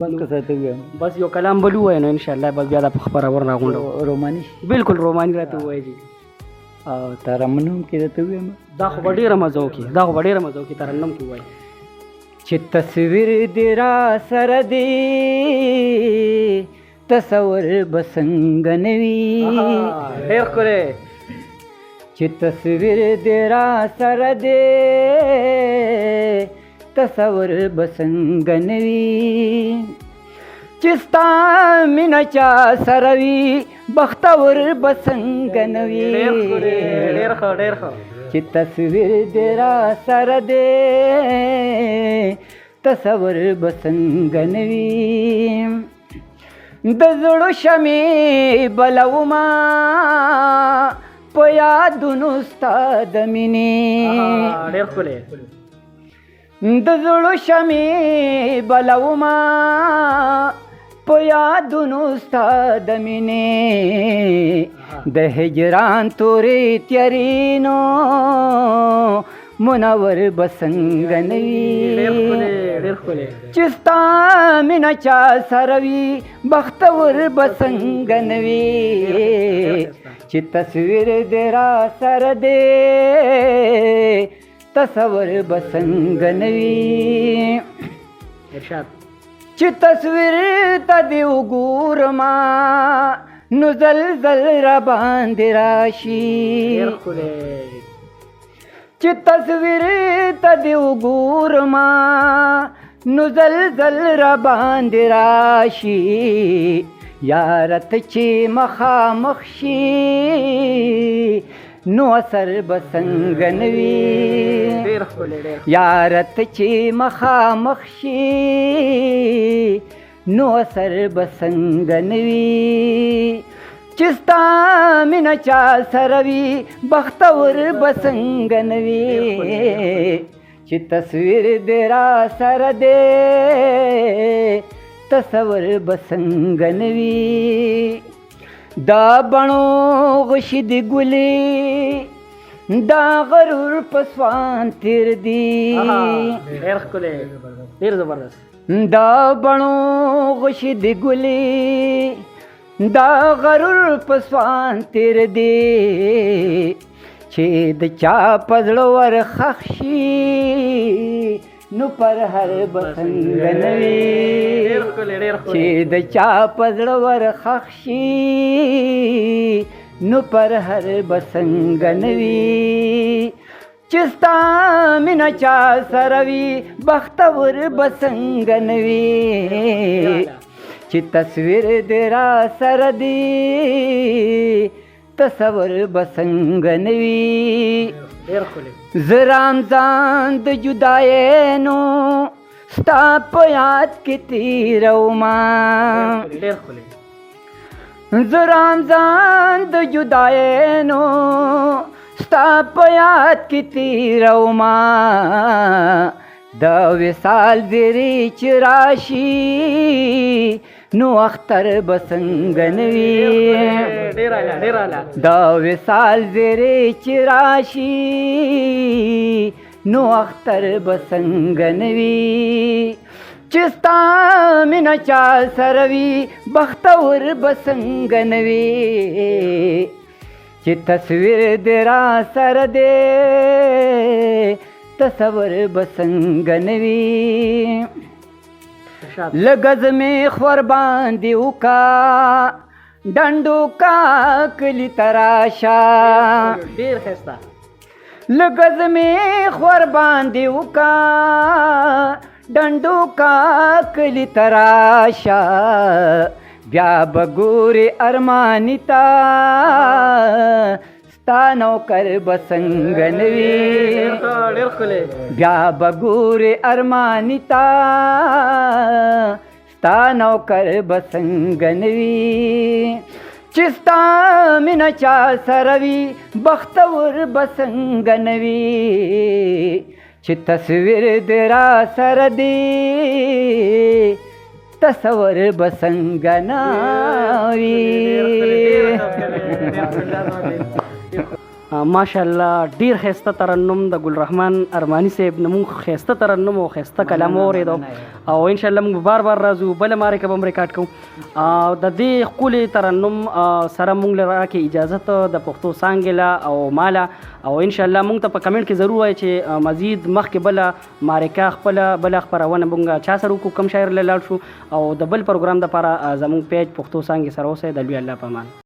कसं ते बस यो कलाम बलू है ना इंशाल्लाह बस ज़्यादा खबर और ना गुंडो रोमानी बिल्कुल रोमानी रहते हुए जी तरन्नुम के रहते हुए दाखो बड़ी रमज़ो की दाखो बड़ी रमज़ो की तरन्नुम की हुआ ची तस्वीर तेरा सरदे तसवर बसंगनवी ढेर करे ची तस्वीर तेरा सरदे तसवर बसंगनवी चिस्ता मिनचा सरवी बख्तवर बसंगनवी ची तस्वीर तेरा सरदे तसवर बसंगनवी दजड़ो शमी बलवमा पया दुनुस्ता दमिनी दजड़ो शमी बलवमा पया दुनुस्ता दमिनी दहजरान तोरे त्यरीनो मुनवर बसंगनवी चिस्ता मिनचा सरवी बख्तवर बसंगनवी ची तस्वीर देरा सरदे तसवर बसंगनवी ची तस्वीर तदिव गुरमा नुजल जल रबांदिराशी ची तस्वीर तदिव गुरमा नुजल जल रबांदिराशी यारत ची मखा मखशी नो असर बसंगनवी यारत ची मखा मखशी नो असर बसंगनवी चिस्ता मिनचा सरवी बख्तवर बसंगनवी ची तस्वीर देरा सरदे तसवर बसंगनवी दा बणो गुशिद गुली दा गरूर पसवान तिरदी दा बणो गुशिद गुली दा गरूर पसवान तिरदी छेद चा पजड़वर खक्षी नु पर हर बसंगनवी छेद चा पजड़वर खक्षी नु पर हर बसंगनवी चिस्ता मिनचा सरवी बख्तवर बसंगनवी ची तस्वीर देरा सरदी तसवर बसंगनवी जराम जांद जुदायेनो स्ताप याद किती रवमा जराम जांद जुदायेनो स्ताप याद किती रवमा दवे साल जेरी चिराशी नु अख्तर बसंगनवी दवे साल जेरे चिराशी नु अख्तर बसंगनवी चिस्ता मिनचा सरवी बख्तवर बसंगनवी ची तस्वीर देरा सरदे तसवर बसंगनवी लगज में ख्वर बांधिव का डंडू का कली तराशा लगज में ख्वर बांधिव का डंडू का कली तराशा ब्या बगूरे अरमानिता नौकर बसंगनवी ब्या बगूरे अरमानिता स्ता नौकर बसंगनवी चिस्ता मिनचा सरवी बख्तवर बसंगनवी ची तस्वीर देरा सरदी तसवर बसंगनवी ماشاءالله ډیر خسته ترنم د ګل رحمان ارمانی صاحب نمون خسته ترنم او خسته کلام اوریدو او ان شاء الله موږ بار بار راځو بل ماره کې هم ریکارډ کوو او د دې خولي ترنم سره موږ لره کې اجازه ته د پښتو سانګلا او مالا او ان شاء الله موږ ته په کمنټ کې ضرور وای چې مزید مخکې بل مارکا خپل بل خبرونه موږ چا سره کوم شاعر لاړ شو او د بل پروګرام د لپاره زموږ پیج پښتو سانګ سره اوسه د لوی الله پامان.